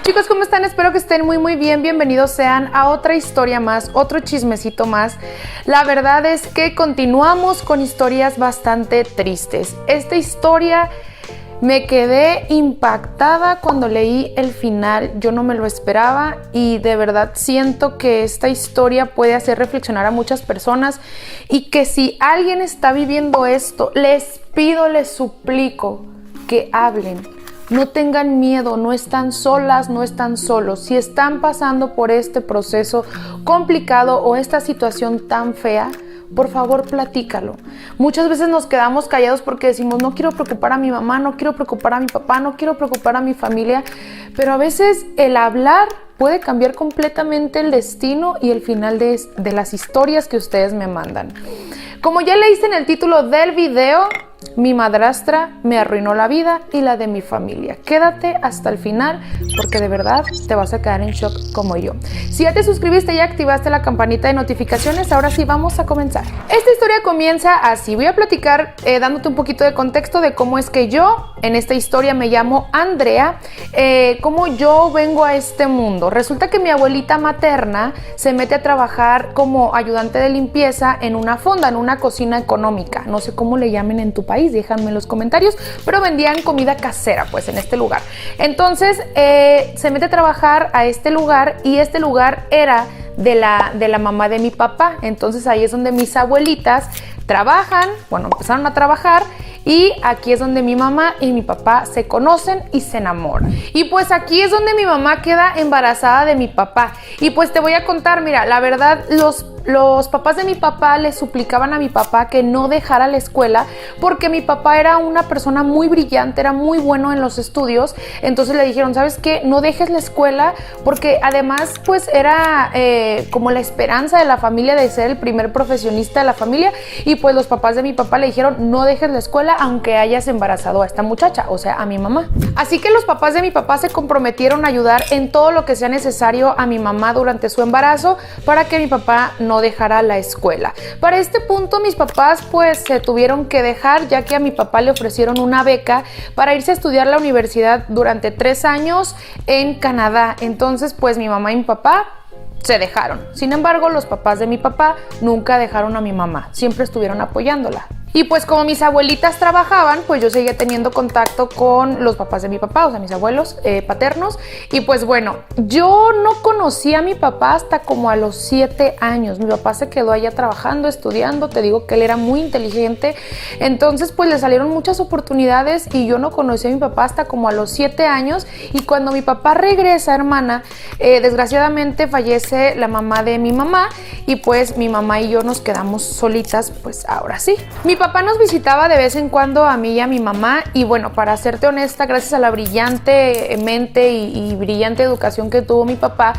Chicos, ¿cómo están? Espero que estén muy bien. Bienvenidos sean a otra historia más, otro chismecito más. La verdad es que continuamos con historias bastante tristes. Esta historia me quedé impactada cuando leí el final. Yo no me lo esperaba y de verdad siento que esta historia puede hacer reflexionar a muchas personas y que si alguien está viviendo esto, les pido, les suplico que hablen. No tengan miedo, no están solas, no están solos. Si están pasando por este proceso complicado o esta situación tan fea, por favor, platícalo. Muchas veces nos quedamos callados porque decimos, no quiero preocupar a mi mamá, no quiero preocupar a mi papá, no quiero preocupar a mi familia, pero a veces el hablar puede cambiar completamente el destino y el final de las historias que ustedes me mandan. Como ya leíste en el título del video, mi madrastra me arruinó la vida y la de mi familia. Quédate hasta el final porque de verdad te vas a quedar en shock como yo. Si ya te suscribiste y activaste la campanita de notificaciones, ahora sí vamos a comenzar. Esta historia comienza así. Voy a platicar dándote un poquito de contexto de cómo es que yo en esta historia me llamo Andrea, cómo yo vengo a este mundo. Resulta que mi abuelita materna se mete a trabajar como ayudante de limpieza en una fonda, en una cocina económica. No sé cómo le llamen en tu país, déjame en los comentarios, pero vendían comida casera pues en este lugar. Entonces se mete a trabajar a este lugar y este lugar era de la mamá de mi papá. Entonces ahí es donde mis abuelitas trabajan, bueno, empezaron a trabajar y aquí es donde mi mamá y mi papá se conocen y se enamoran. Y pues aquí es donde mi mamá queda embarazada de mi papá. Y pues te voy a contar, mira, la verdad, los papás de mi papá le suplicaban a mi papá que no dejara la escuela porque mi papá era una persona muy brillante, era muy bueno en los estudios. Entonces le dijeron, ¿sabes qué? No dejes la escuela porque además pues era como la esperanza de la familia de ser el primer profesionista de la familia. Y pues los papás de mi papá le dijeron, no dejes la escuela aunque hayas embarazado a esta muchacha, o sea, a mi mamá. Así que los papás de mi papá se comprometieron a ayudar en todo lo que sea necesario a mi mamá durante su embarazo para que mi papá no dejara la escuela. Para este punto mis papás pues se tuvieron que dejar, ya que a mi papá le ofrecieron una beca para irse a estudiar la universidad durante 3 años en Canadá. Entonces pues mi mamá y mi papá se dejaron. Sin embargo, los papás de mi papá nunca dejaron a mi mamá, siempre estuvieron apoyándola. Y pues como mis abuelitas trabajaban, pues yo seguía teniendo contacto con los papás de mi papá, o sea, mis abuelos paternos. Y pues bueno, yo no conocí a mi papá hasta como a los 7 años. Mi papá se quedó allá trabajando, estudiando. Te digo que él era muy inteligente. Entonces pues le salieron muchas oportunidades y yo no conocí a mi papá hasta como a los 7 años. Y cuando mi papá regresa, hermana, desgraciadamente fallece la mamá de mi mamá. Y pues mi mamá y yo nos quedamos solitas, pues ahora sí. Mi papá nos visitaba de vez en cuando a mí y a mi mamá y bueno, para serte honesta, gracias a la brillante mente y brillante educación que tuvo mi papá,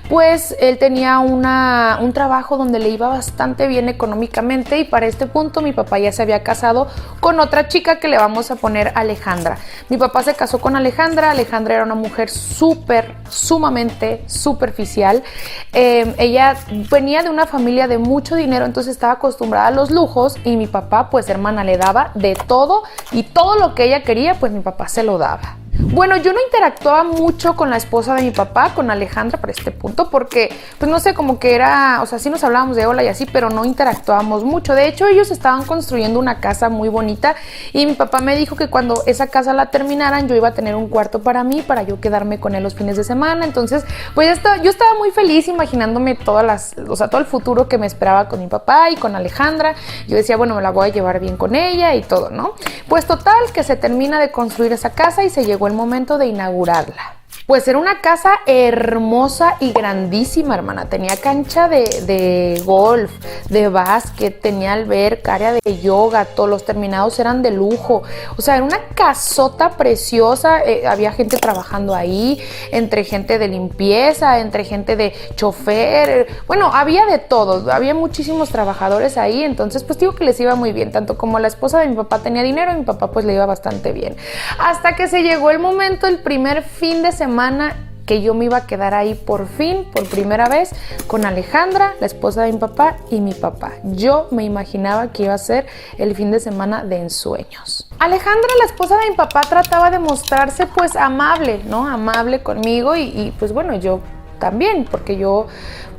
pues él tenía un trabajo donde le iba bastante bien económicamente y para este punto mi papá ya se había casado con otra chica que le vamos a poner Alejandra. Mi papá se casó con Alejandra. Alejandra era una mujer sumamente superficial. Ella venía de una familia de mucho dinero, entonces estaba acostumbrada a los lujos y mi papá pues hermana le daba de todo y todo lo que ella quería pues mi papá se lo daba. Bueno, yo no interactuaba mucho con la esposa de mi papá, con Alejandra, para este punto, porque, pues no sé, como que era, o sea, sí nos hablábamos de hola y así, pero no interactuábamos mucho. De hecho, ellos estaban construyendo una casa muy bonita y mi papá me dijo que cuando esa casa la terminaran, yo iba a tener un cuarto para mí, para yo quedarme con él los fines de semana. Entonces, pues yo estaba muy feliz imaginándome todo el futuro que me esperaba con mi papá y con Alejandra. Yo decía, bueno, me la voy a llevar bien con ella y todo, ¿no? Pues total, que se termina de construir esa casa y se llegó el momento de inaugurarla. Pues era una casa hermosa y grandísima, hermana. Tenía cancha de golf, de básquet, tenía alberca, área de yoga, todos los terminados eran de lujo. O sea, era una casota preciosa. Había gente trabajando ahí, entre gente de limpieza, entre gente de chofer. Bueno, había de todo. Había muchísimos trabajadores ahí. Entonces, pues digo que les iba muy bien. Tanto como la esposa de mi papá tenía dinero, mi papá pues le iba bastante bien. Hasta que se llegó el momento, el primer fin de semana, que yo me iba a quedar ahí por fin, por primera vez, con Alejandra, la esposa de mi papá y mi papá. Yo me imaginaba que iba a ser el fin de semana de ensueños. Alejandra, la esposa de mi papá, trataba de mostrarse pues amable, ¿no? Amable conmigo y pues bueno, yo también, porque yo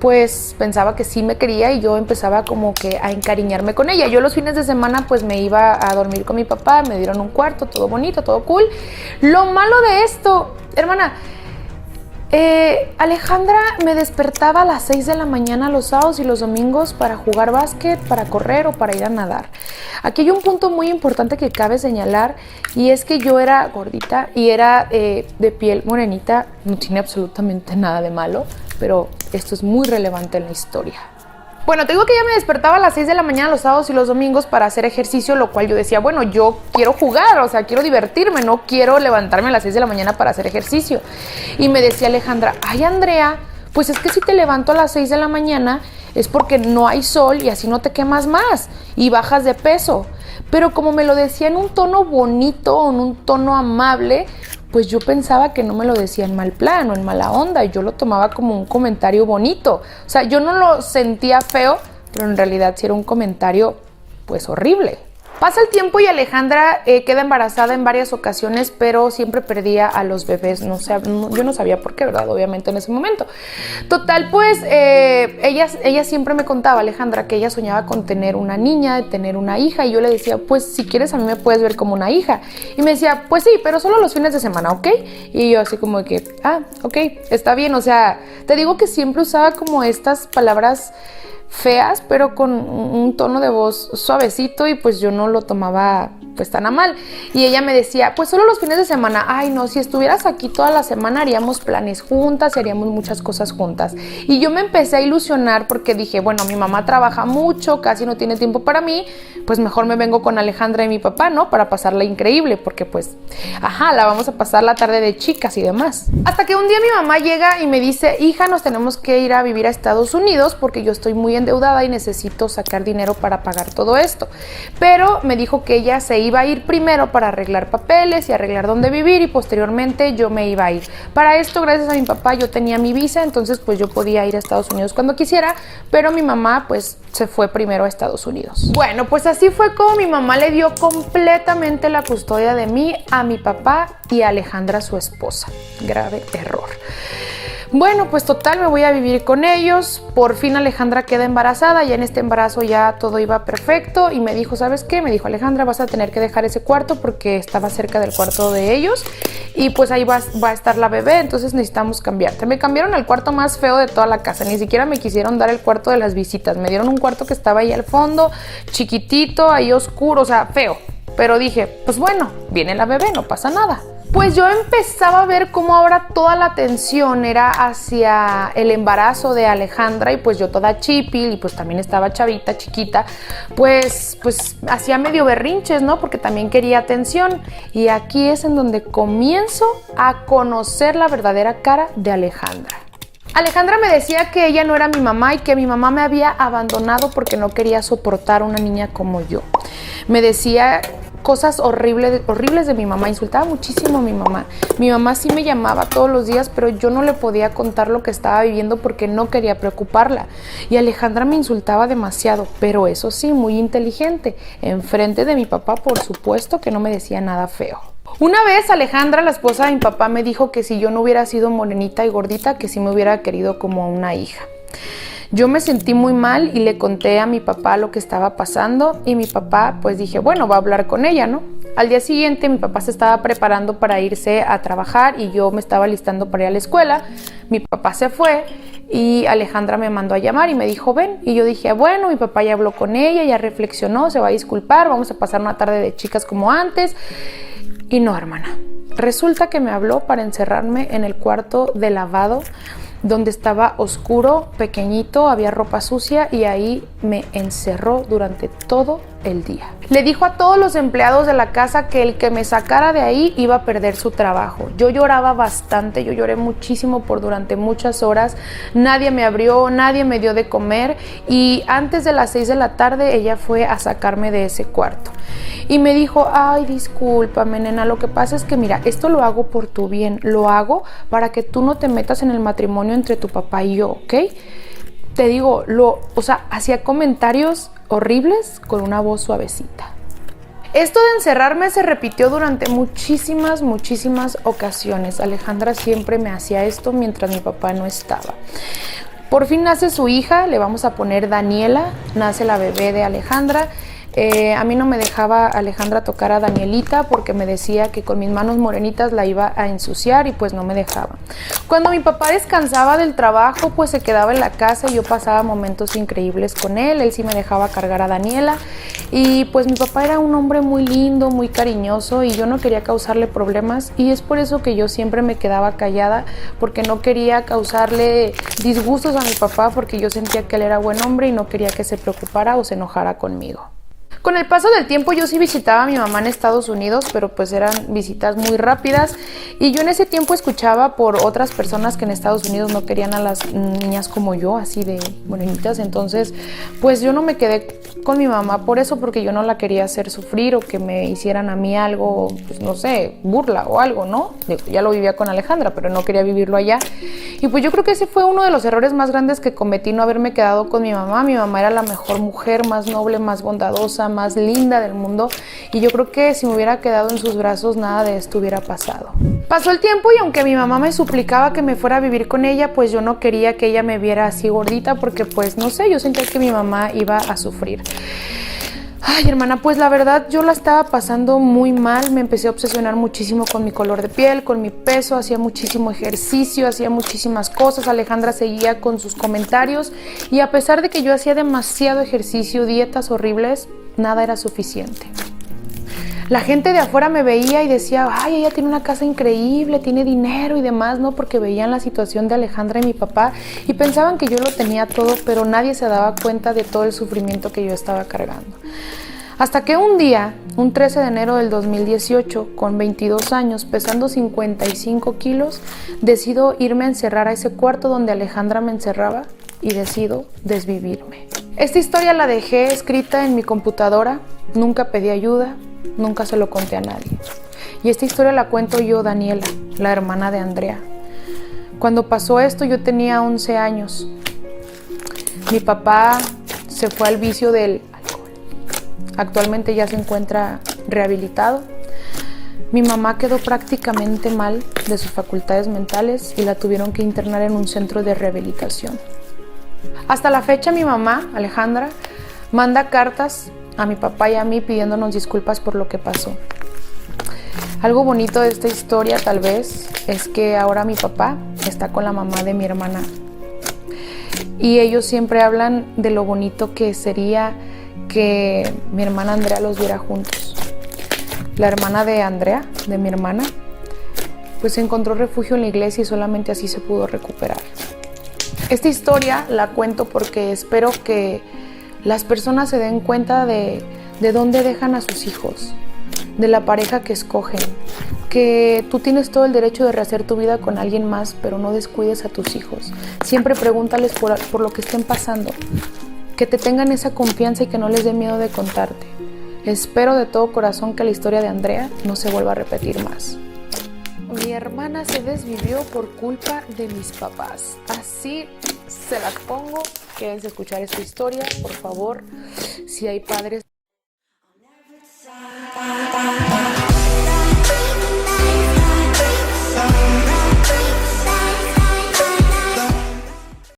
pues pensaba que sí me quería y yo empezaba como que a encariñarme con ella. Yo los fines de semana pues me iba a dormir con mi papá, me dieron un cuarto, todo bonito, todo cool. Lo malo de esto, hermana, Alejandra me despertaba a las 6 de la mañana los sábados y los domingos para jugar básquet, para correr o para ir a nadar. Aquí hay un punto muy importante que cabe señalar y es que yo era gordita y era de piel morenita. No tiene absolutamente nada de malo, pero esto es muy relevante en la historia. Bueno, te digo que ella me despertaba a las 6 de la mañana los sábados y los domingos para hacer ejercicio, lo cual yo decía, bueno, yo quiero jugar, o sea, quiero divertirme, no quiero levantarme a las 6 de la mañana para hacer ejercicio. Y me decía Alejandra, ay, Andrea, pues es que si te levanto a las 6 de la mañana es porque no hay sol y así no te quemas más y bajas de peso. Pero como me lo decía en un tono bonito, en un tono amable, pues yo pensaba que no me lo decía en mal plan o en mala onda y yo lo tomaba como un comentario bonito. O sea, yo no lo sentía feo, pero en realidad sí era un comentario pues horrible. Pasa el tiempo y Alejandra queda embarazada en varias ocasiones, pero siempre perdía a los bebés. No sé, yo no sabía por qué, ¿verdad? Obviamente en ese momento. Total, pues ella siempre me contaba, Alejandra, que ella soñaba con tener una niña, de tener una hija. Y yo le decía, pues si quieres a mí me puedes ver como una hija. Y me decía, pues sí, pero solo los fines de semana, ¿ok? Y yo así como que, ok, está bien. O sea, te digo que siempre usaba como estas palabras feas, pero con un tono de voz suavecito y pues yo no lo tomaba pues tan a mal. Y ella me decía, pues solo los fines de semana. Ay, no, si estuvieras aquí toda la semana haríamos planes juntas y haríamos muchas cosas juntas. Y yo me empecé a ilusionar porque dije, bueno, mi mamá trabaja mucho, casi no tiene tiempo para mí, pues mejor me vengo con Alejandra y mi papá, ¿no? Para pasarla increíble, porque pues, la vamos a pasar la tarde de chicas y demás. Hasta que un día mi mamá llega y me dice, hija, nos tenemos que ir a vivir a Estados Unidos porque yo estoy muy endeudada y necesito sacar dinero para pagar todo esto. Pero me dijo que ella se iba a ir primero para arreglar papeles y arreglar dónde vivir y posteriormente yo me iba a ir. Para esto, gracias a mi papá, yo tenía mi visa, entonces pues yo podía ir a Estados Unidos cuando quisiera, pero mi mamá pues se fue primero a Estados Unidos. Bueno, pues así fue como mi mamá le dio completamente la custodia de mí a mi papá y a Alejandra, su esposa. Grave error. Bueno, pues total, me voy a vivir con ellos. Por fin Alejandra queda embarazada, ya en este embarazo ya todo iba perfecto y me dijo, ¿sabes qué? Me dijo, Alejandra, vas a tener que dejar ese cuarto porque estaba cerca del cuarto de ellos y pues ahí va a estar la bebé, entonces necesitamos cambiarte. Me cambiaron al cuarto más feo de toda la casa, ni siquiera me quisieron dar el cuarto de las visitas, me dieron un cuarto que estaba ahí al fondo, chiquitito, ahí oscuro, o sea, feo. Pero dije, pues bueno, viene la bebé, no pasa nada. Pues yo empezaba a ver cómo ahora toda la atención era hacia el embarazo de Alejandra y pues yo toda chipil y pues también estaba chavita, chiquita, pues hacía medio berrinches, ¿no? Porque también quería atención y aquí es en donde comienzo a conocer la verdadera cara de Alejandra. Alejandra me decía que ella no era mi mamá y que mi mamá me había abandonado porque no quería soportar una niña como yo. Me decía cosas horribles de mi mamá, insultaba muchísimo a mi mamá. Mi mamá sí me llamaba todos los días, pero yo no le podía contar lo que estaba viviendo porque no quería preocuparla. Y Alejandra me insultaba demasiado, pero eso sí, muy inteligente. Enfrente de mi papá, por supuesto que no me decía nada feo. Una vez Alejandra, la esposa de mi papá, me dijo que si yo no hubiera sido morenita y gordita, que sí me hubiera querido como una hija. Yo me sentí muy mal y le conté a mi papá lo que estaba pasando y mi papá pues dije, bueno, va a hablar con ella, ¿no? Al día siguiente mi papá se estaba preparando para irse a trabajar y yo me estaba listando para ir a la escuela. Mi papá se fue y Alejandra me mandó a llamar y me dijo, ven. Y yo dije, bueno, mi papá ya habló con ella, ya reflexionó, se va a disculpar, vamos a pasar una tarde de chicas como antes. Y no, hermana, resulta que me habló para encerrarme en el cuarto de lavado donde estaba oscuro, pequeñito, había ropa sucia y ahí me encerró durante todo el día. Le dijo a todos los empleados de la casa que el que me sacara de ahí iba a perder su trabajo. Yo lloraba bastante, yo lloré muchísimo durante muchas horas. Nadie me abrió, nadie me dio de comer y antes de las 6 de la tarde ella fue a sacarme de ese cuarto. Y me dijo, ay, discúlpame, nena, lo que pasa es que mira, esto lo hago por tu bien, lo hago para que tú no te metas en el matrimonio entre tu papá y yo, ¿ok? Te digo, hacía comentarios horribles con una voz suavecita. Esto de encerrarme se repitió durante muchísimas ocasiones. Alejandra siempre me hacía esto mientras mi papá no estaba. Por fin nace su hija, le vamos a poner Daniela, nace la bebé de Alejandra. A mí no me dejaba Alejandra tocar a Danielita porque me decía que con mis manos morenitas la iba a ensuciar y pues no me dejaba. Cuando mi papá descansaba del trabajo, pues se quedaba en la casa y yo pasaba momentos increíbles con él. Él sí me dejaba cargar a Daniela y pues mi papá era un hombre muy lindo, muy cariñoso y yo no quería causarle problemas y es por eso que yo siempre me quedaba callada porque no quería causarle disgustos a mi papá porque yo sentía que él era buen hombre y no quería que se preocupara o se enojara conmigo. Con el paso del tiempo yo sí visitaba a mi mamá en Estados Unidos, pero pues eran visitas muy rápidas y yo en ese tiempo escuchaba por otras personas que en Estados Unidos no querían a las niñas como yo, así de morenitas, entonces pues yo no me quedé con mi mamá por eso, porque yo no la quería hacer sufrir o que me hicieran a mí algo, pues no sé, burla o algo, ¿no? Ya lo vivía con Alejandra, pero no quería vivirlo allá. Y pues yo creo que ese fue uno de los errores más grandes que cometí, no haberme quedado con mi mamá. Mi mamá era la mejor mujer, más noble, más bondadosa, más linda del mundo y yo creo que si me hubiera quedado en sus brazos nada de esto hubiera pasado. Pasó el tiempo y aunque mi mamá me suplicaba que me fuera a vivir con ella, pues yo no quería que ella me viera así gordita porque pues no sé, yo sentía que mi mamá iba a sufrir. Ay, hermana, pues la verdad yo la estaba pasando muy mal, me empecé a obsesionar muchísimo con mi color de piel, con mi peso, hacía muchísimo ejercicio, hacía muchísimas cosas, Alejandra seguía con sus comentarios y a pesar de que yo hacía demasiado ejercicio, dietas horribles, nada era suficiente. La gente de afuera me veía y decía, ay, ella tiene una casa increíble, tiene dinero y demás, ¿no? Porque veían la situación de Alejandra y mi papá y pensaban que yo lo tenía todo, pero nadie se daba cuenta de todo el sufrimiento que yo estaba cargando. Hasta que un día, un 13 de enero del 2018, con 22 años, pesando 55 kilos, decido irme a encerrar a ese cuarto donde Alejandra me encerraba y decido desvivirme. Esta historia la dejé escrita en mi computadora, nunca pedí ayuda, nunca se lo conté a nadie. Y esta historia la cuento yo, Daniela, la hermana de Andrea. Cuando pasó esto yo tenía 11 años. Mi papá se fue al vicio del alcohol. Actualmente ya se encuentra rehabilitado. Mi mamá quedó prácticamente mal de sus facultades mentales y la tuvieron que internar en un centro de rehabilitación. Hasta la fecha mi mamá, Alejandra, manda cartas a mi papá y a mí pidiéndonos disculpas por lo que pasó. Algo bonito de esta historia tal vez es que ahora mi papá está con la mamá de mi hermana y ellos siempre hablan de lo bonito que sería que mi hermana Andrea los viera juntos. La hermana de Andrea, de mi hermana, pues encontró refugio en la iglesia y solamente así se pudo recuperar. Esta historia la cuento porque espero que las personas se den cuenta de dónde dejan a sus hijos, de la pareja que escogen, que tú tienes todo el derecho de rehacer tu vida con alguien más, pero no descuides a tus hijos. Siempre pregúntales por lo que estén pasando, que te tengan esa confianza y que no les dé miedo de contarte. Espero de todo corazón que la historia de Andrea no se vuelva a repetir más. Mi hermana se desvivió por culpa de mis papás. Así se las pongo. ¿Quieres escuchar esta historia? Por favor, si hay padres